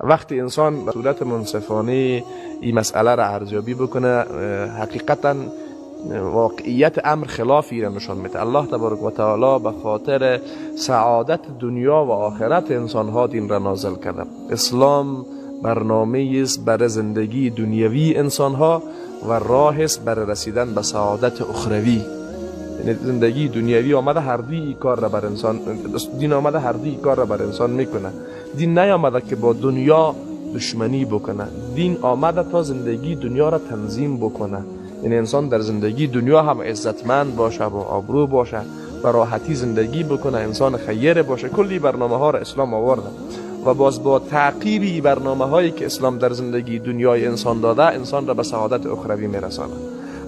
وقتی انسان به صورت منصفانه این مسئله را ارزیابی بکنه، حقیقتا واقعیت امر خلافی را نشان میده. الله تبارک و تعالی به خاطر سعادت دنیا و آخرت انسان ها دین را نازل کرده. اسلام برنامه است برای زندگی دنیوی انسان ها و راه است برای رسیدن به سعادت اخروی. یعنی زندگی دنیوی آمده هر دی کار را بر انسان، دین آمده هر دی کار را بر انسان میکنه. دین نیامده که با دنیا دشمنی بکنه، دین آمده تا زندگی دنیا را تنظیم بکنه. یعنی انسان در زندگی دنیا هم عزتمند باشه، با آبرو باشه، با راحتی زندگی بکنه، انسان خیر باشه. کلی برنامه ها را اسلام آورده و باز با تعقیبی برنامه هایی که اسلام در زندگی دنیای انسان داده، انسان را به سعادت اخروی میرسانه.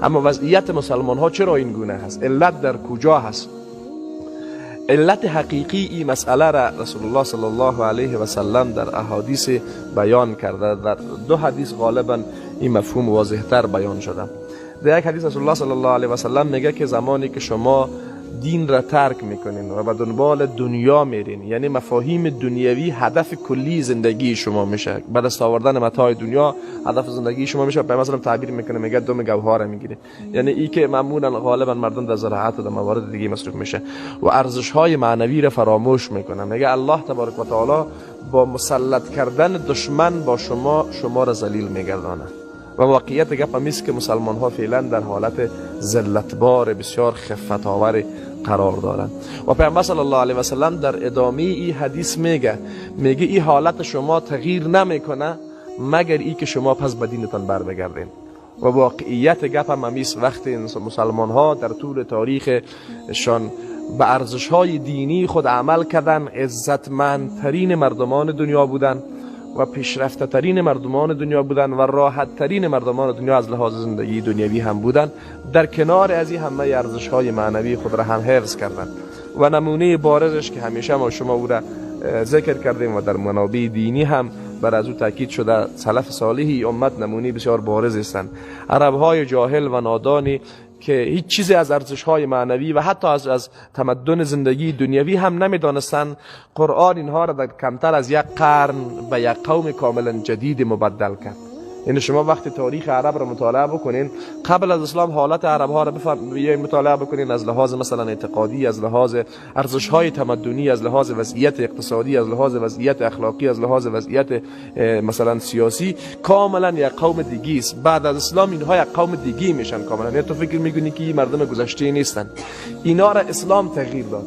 اما وضعیت مسلمان ها چرا این گونه هست؟ علت در کجا هست؟ علت حقیقی این مسئله را رسول الله صلی الله علیه و سلم در احادیث بیان کرده. در دو حدیث غالبا این مفهوم واضح‌تر بیان شده. در یک حدیث رسول الله صلی الله علیه و سلم میگه که زمانی که شما دین را ترک میکنین و به دنبال دنیا میرین، یعنی مفاهیم دنیوی هدف کلی زندگی شما میشه، بعد از آوردن متاع دنیا هدف زندگی شما میشه. به مثلا تعبیر میکنه میگه دم گوهر میگیره، یعنی ای که معمولا غالبا مردم در زراعت و در موارد دیگه مصروف میشه و ارزش های معنوی را فراموش میکنه. میگه الله تبارک و تعالی با مسلط کردن دشمن با شما را ذلیل میگردانه. و واقعیت گپ همیست که مسلمان ها فعلا در حالت ذلتبار بسیار خفت آور قرار دارند. و پیامبر صلی الله علیه و سلم در ادامه این حدیث میگه این حالت شما تغییر نمیکنه مگر ای که شما پس به دینتان بر بگردین. و واقعیت گپ همیست وقتی مسلمان ها در طول تاریخشان به ارزش های دینی خود عمل کردن، عزتمندترین مردمان دنیا بودن و پیشرفته ترین مردمان دنیا بودن و راحت ترین مردمان دنیا از لحاظ زندگی دنیوی هم بودن، در کنار از این همه ارزش های معنوی خود را هم حفظ کردن. و نمونه بارزش که همیشه ما شما او را ذکر کردیم و در منابع دینی هم بر از او تاکید شده، سلف صالح امت نمونه بسیار بارز هستند. عرب های جاهل و نادانی که هیچ چیزی از ارزش های معنوی و حتی از تمدن زندگی دنیوی هم نمیدانستند، قرآن اینها را در کمتر از یک قرن به یک قوم کاملا جدید مبدل کرد. یعنی شما وقتی تاریخ عرب را مطالعه بکنین، قبل از اسلام حالت عرب ها را مطالعه بکنین، از لحاظ مثلا اعتقادی، از لحاظ ارزش های تمدنی، از لحاظ وضعیت اقتصادی، از لحاظ وضعیت اخلاقی، از لحاظ وضعیت مثلا سیاسی، کاملا یک قوم دیگه است. بعد از اسلام اینها یک قوم دیگه میشن کاملا. یعنی تو فکر میکنی که این مردم گذشته نیستن. اینا را اسلام تغییر داد،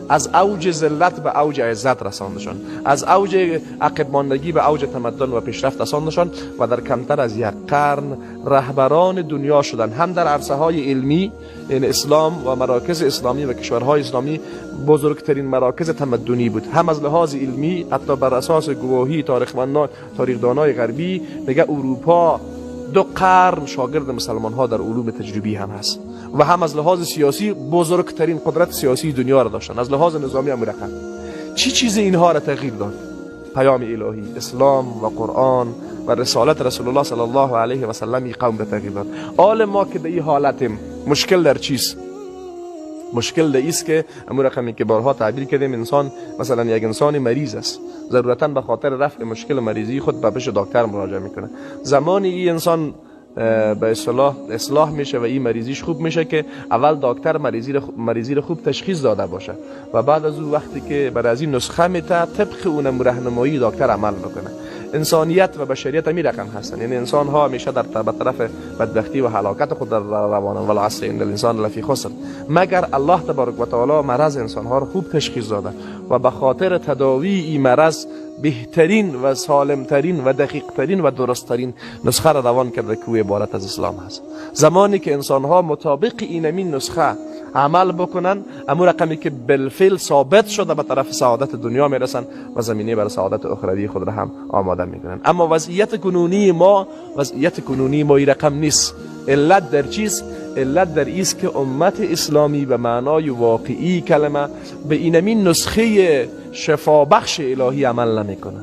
از اوج ذلت به اوج عزت رساندشان، از اوج عقب ماندگی به اوج تمدن و پیشرفت رساندشان و در کمتر از یک قرن رهبران دنیا شدند. هم در عرصه های علمی، یعنی اسلام و مراکز اسلامی و کشورهای اسلامی بزرگترین مراکز تمدنی بود، هم از لحاظ علمی حتی بر اساس گواهی تاریخدانای غربی میگه اروپا 2 قرن شاگرد مسلمان ها در علوم تجربی هم هست. و هم از لحاظ سیاسی بزرگترین قدرت سیاسی دنیا را داشتن، از لحاظ نظامی هم رقم. چیز اینها را تغییر داد؟ پیام الهی، اسلام و قرآن و رسالت رسول الله صلی الله علیه و سلم این قوم را تغییر داد. حال ما که به این حالتیم، مشکل در چیست؟ مشکل در ایست که امور رقمی که بارها تعبیر کردیم، انسان مثلا یک انسان مریض است، ضرورتا به خاطر رفع مشکل مریضی خود به پیش دکتر مراجعه میکنه. زمانی این انسان به اصلاح میشه و این مریضیش خوب میشه که اول دکتر مریضی رو خوب تشخیص داده باشه و بعد از اون وقتی که برای از این نسخه میته طبق اون راهنمایی دکتر عمل بکنه. انسانیت و بشریت همین رقم هستن. یعنی انسان ها همیشه در طرف بدبختی و هلاکت خود در روانن. والعصر ان الانسان لفی خسر، مگر الله تبارک و تعالی مرض انسان ها رو خوب تشخیص داده و به خاطر تداوی این مرض بهترین و سالمترین و دقیقترین و درستترین نسخه را روان کرده که عبارت از اسلام هست. زمانی که انسان ها مطابق این نسخه عمل بکنن، امور رقمی که بالفعل ثابت شده به طرف سعادت دنیا میرسن و زمینه برای سعادت اخروی خود را هم آماده میکنن. اما وضعیت کنونی ما این رقم نیست. علت در چیست؟ علت در ایست که امت اسلامی به معنای واقعی کلمه به اینمین نسخه شفابخش الهی عمل نمیکنه.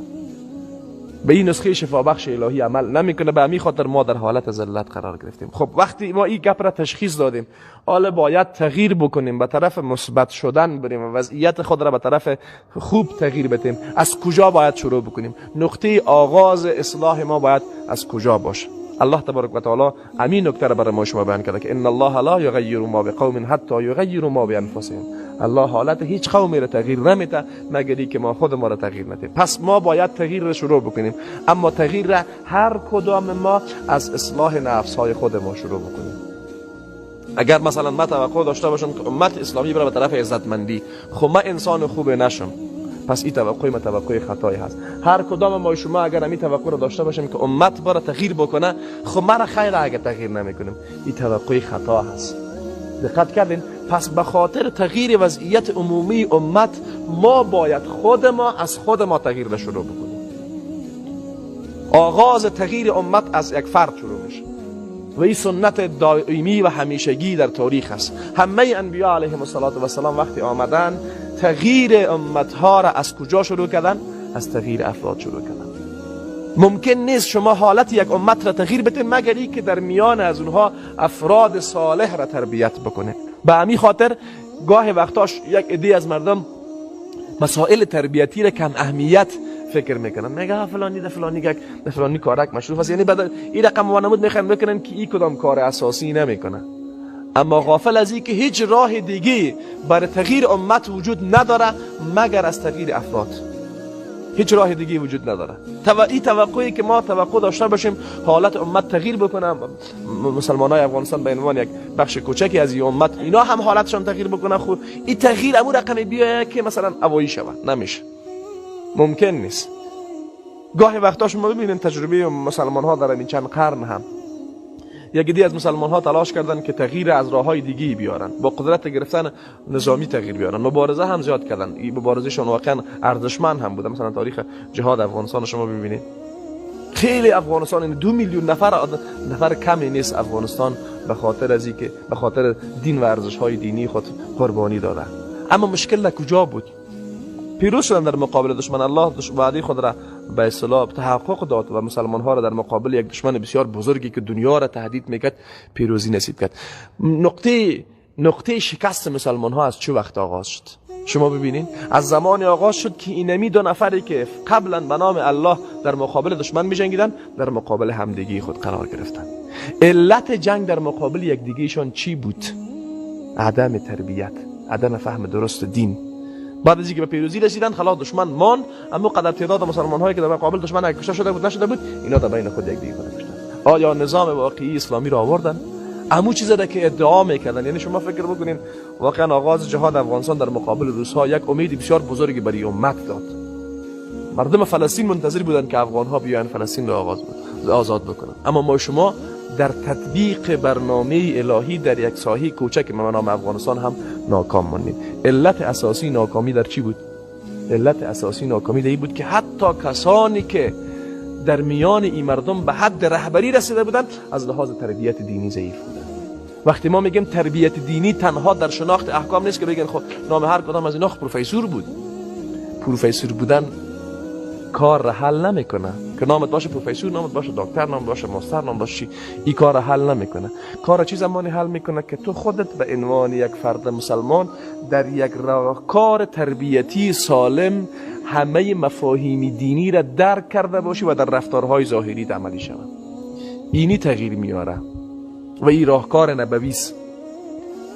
به این نسخه شفابخش الهی عمل نمیکنه. به همین خاطر ما در حالت ذلت قرار گرفتیم. خب وقتی ما این گپ را تشخیص دادیم، حالا باید تغییر بکنیم، به طرف مثبت شدن بریم و وضعیت خود را به طرف خوب تغییر بدیم. از کجا باید شروع بکنیم؟ نقطه آغاز اصلاح ما باید از کجا باشه؟ الله تبارک و تعالی همین نکته را برای ما شما بیان کرده که ان الله لا یغیر ما بقوم حتی یغیروا ما بانفسهم. الله حالت هیچ قومی را تغییر نمیده مگر اینکه ما خود ما را تغییر ندیم. پس ما باید تغییر را شروع بکنیم، اما تغییر را هر کدام ما از اصلاح نفس های خود ما شروع بکنیم. اگر مثلا ما توقع داشته باشم که امت اسلامی بره به طرف عزتمندی، خب من انسان خوب نشم، پس این توقع ما توقع خطایی هست. هر کدام ما شما اگر همین توقع رو داشته باشیم که امت بره تغییر بکنه، خب ما را خیر اگر تغییر نمیکنیم، این توقع خطا هست. دقت کردین؟ پس به خاطر تغییر وضعیت عمومی امت ما باید از خود ما تغییر را شروع بکنیم. آغاز تغییر امت از یک فرد شروع میشه و این سنت دائمی و همیشگی در تاریخ است. همه انبیا علیهم السلام وقتی آمدن تغییر امتها را از کجا شروع کردن؟ از تغییر افراد شروع کردن. ممکن نیست شما حالت یک امت را تغییر بدید مگر اینکه در میان از اونها افراد صالح را تربیت بکنه. به همین خاطر گاه وقتاش یک عده از مردم مسائل تربیتی را کم اهمیت فکر میکنن، میگه فلانی کارک مشروف است، یعنی بعد این رقم وانمود میکنن که این کدام کار اساسی نمیکنه، اما غافل از این که هیچ راه دیگه برای تغییر امت وجود نداره مگر از تغییر افراد. هیچ راه دیگه وجود نداره. این توقعی که ما توقع داشته باشیم حالت امت تغییر بکنه، مسلمانای افغانستان به عنوان یک بخش کوچکی از این امت اینا هم حالتشان تغییر بکنه، خب این تغییر امور رقمی بیایه که مثلا اوایی شوه، نمیشه، ممکن نیست. گاهی وقتا شما ببینید تجربه مسلمان ها در این چند قرن هم یک عده از مسلمان ها تلاش کردن که تغییر از راه های دیگه بیارن، با قدرت گرفتن نظامی تغییر بیارن، مبارزه هم زیاد کردن. این مبارزهشون واقعا ارزشمند هم بوده. مثلا تاریخ جهاد افغانستان شما ببینید، خیلی افغانستان این 2 میلیون نفر کمی نیست افغانستان به خاطر از اینکه به خاطر دین و ارزش های دینی خود قربانی داده. اما مشکل کجا بود؟ پیروز شدن در مقابل دشمن. الله وعده خود را به اصطلاح تحقق داد و مسلمان ها را در مقابل یک دشمن بسیار بزرگی که دنیا را تهدید میکرد پیروزی نصیب کرد. نقطه شکست مسلمان ها از چه وقت آغاز شد؟ شما ببینید از زمان آغاز شد که اینمی 2 نفری که قبلا به نام الله در مقابل دشمن می‌جنگیدن در مقابل همدیگه خود قرار گرفتن. علت جنگ در مقابل یکدیگه‌شان چی بود؟ عدم تربیت، عدم فهم درست دین. بعد از اینکه به پیروزی رسیدن خلاص دشمن مان، اما قدر تعداد مسلمان هایی که در مقابل دشمن کشته شده بود نشده بود، اینا در بین خود یکدیگه کشتن. آیا نظام واقعی اسلامی را آوردن؟ همون چیزی را که ادعا میکردن. یعنی شما فکر بکنین واقعا آغاز جهاد افغانستان در مقابل روس‌ها یک امید بسیار بزرگی برای امت داد. مردم فلسطین منتظر بودن که افغان‌ها بیان فلسطین را آزاد بکنن. اما ما شما در تطبیق برنامه الهی در یک ساحه کوچک به نام افغانستان هم ناکام ماندیم. علت اساسی ناکامی در چی بود؟ علت اساسی ناکامی در این بود که حتی کسانی که در میان این مردم به حد رهبری رسیده بودند از لحاظ تربیت دینی ضعیف بودند. وقتی ما میگیم تربیت دینی تنها در شناخت احکام نیست که بگن خب نام هر کدام از اینا پروفسور بود. پروفسور بودن کار را حل نمیکنه. که نامت باشه پروفسور، نامت باشه دکتر، نامت باشه ماستر، نام باشه این کار را حل نمیکنه. کار چه زمانی حل میکنه که تو خودت به عنوان یک فرد مسلمان در یک راهکار تربیتی سالم همه مفاهیم دینی را درک کرده باشی و در رفتارهای ظاهری عملی شود. اینی تغییر میاره و این راهکار نبوی است.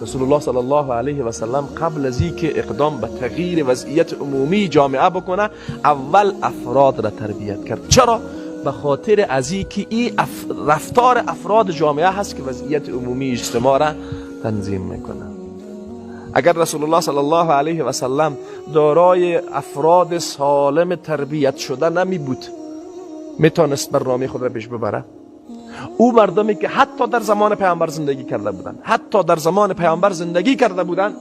رسول الله صلی الله علیه و سلم قبل از اینکه اقدام به تغییر وضعیت عمومی جامعه بکنه اول افراد را تربیت کرد. چرا؟ به خاطر از اینکه این رفتار افراد جامعه هست که وضعیت عمومی اجتماع را تنظیم میکنه. اگر رسول الله صلی الله علیه و سلم دارای افراد سالم تربیت شده نمی بود، میتونست برنامه خود را پیش ببره؟ او مردمی که حتی در زمان پیامبر زندگی کرده بودند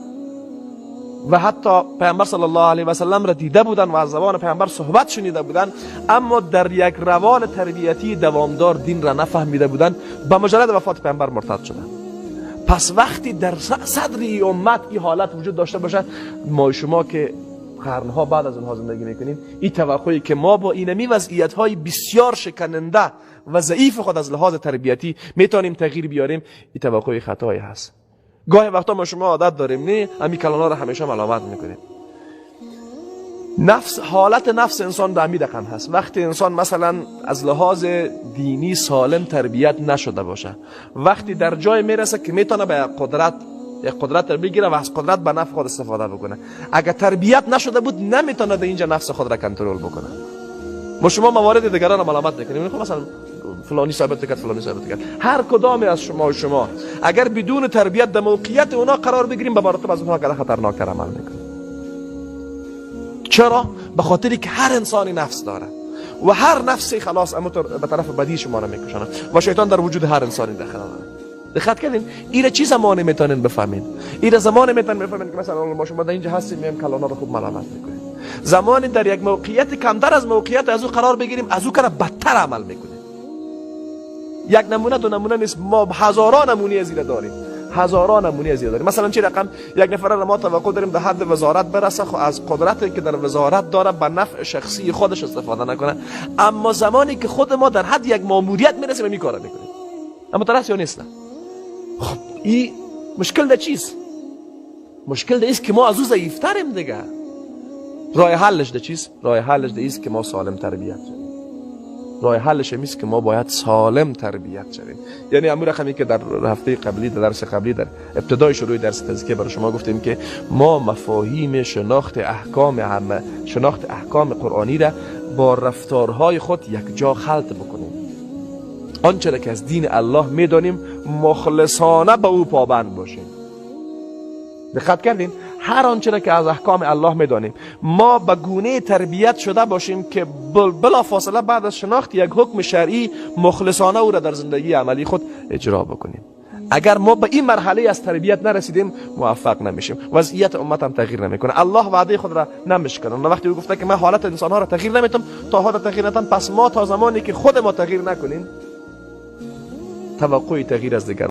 و حتی پیامبر صلی الله علیه و سلم را دیده بودند و از زبان پیامبر صحبت شنیده بودند، اما در یک روال تربیتی دوامدار دین را نفهمیده بودند، به مجرد وفات پیامبر مرتد شدند. پس وقتی در صدر امت این حالت وجود داشته باشد، ما شما که قرنها بعد از اونها زندگی میکنیم، این توقعی که ما با اینمی وضعیت‌های بسیار شکننده و ضعیف خود از لحاظ تربیتی میتونیم تغییر بیاریم، این توقعی خطایی هست. گاهی وقتا ما شما عادت داریم نه همین کلانا رو همیشه ملامت میکنیم. حالت نفس انسان به همین رقم هست. وقتی انسان مثلا از لحاظ دینی سالم تربیت نشده باشه، وقتی در جای میرسه که میتونه به قدرت بگیره و از قدرت به نفع خود استفاده بکنه، اگر تربیت نشده بود نمیتونه در اینجا نفس خود را کنترل بکنه. ما شما موارد دیگران را ملامت نکنیم، مثلا فلانی ثابت کرد فلانی ثابت کرد. هر کدام از شما اگر بدون تربیت در موقعیت اونا قرار بگیریم، به مراتب از اونها که خطرناکتر عمل میکنیم. چرا؟ به خاطری که هر انسانی نفس داره و هر نفسی خلاص به طرف بدی شما را میکشونه و شیطان در وجود هر انسانی داخل داره. دقت کردین؟ ایره چی زمانی میتونین بفهمین؟ ایره زمانی میتونین بفهمین که مثلا ما شما در اینجا هستیم میایم کلانا رو خوب ملامت میکنیم. زمانی در یک موقعیت کمتر از موقعیت از او قرار بگیریم، از او کنه بدتر عمل میکنیم. یک نمونه دو نمونه نیست، ما هزاران نمونه از این داریم. هزاران نمونه از این داریم. مثلا چه رقم یک نفر را ما توقع داریم به حد وزارت برسه، خب از قدرتی که در وزارت داره به نفع شخصی خودش استفاده نکنه، اما زمانی که خود ما در حد یک ماموریت میرسیم این کارا میکنیم. اما طرف یا نیست. خب این مشکل ده چیست؟ مشکل ده است که ما از او ضعیفتریم دیگه. راه حلش ده چیست؟ راه حلش ده است که ما سالم تربیت شویم. راه حلش این است که ما باید سالم تربیت شویم. یعنی امور رقمی که در هفته قبلی در درس قبلی در ابتدای شروع درس تزکیه برای شما گفتیم که ما مفاهیم شناخت احکام قرآنی را با رفتارهای خود یک جا خلط بکنیم. آنچه را که از دین الله میدانیم مخلصانه به او پابند باشیم. دقت کردین؟ هر آنچه را که از احکام الله میدانیم ما به گونه تربیت شده باشیم که بلا فاصله بعد از شناخت یک حکم شرعی مخلصانه او را در زندگی عملی خود اجرا بکنیم. اگر ما به این مرحله از تربیت نرسیدیم موفق نمیشیم، وضعیت امت هم تغییر نمیکنه. الله وعده خود را نمیشکنه. وقتی او گفته که من حالت انسان ها را تغییر نمیتم تا حالت تغییر نتن، پس ما تا زمانی که خود ما تغییر نکنیم توقع تغییر از دیگران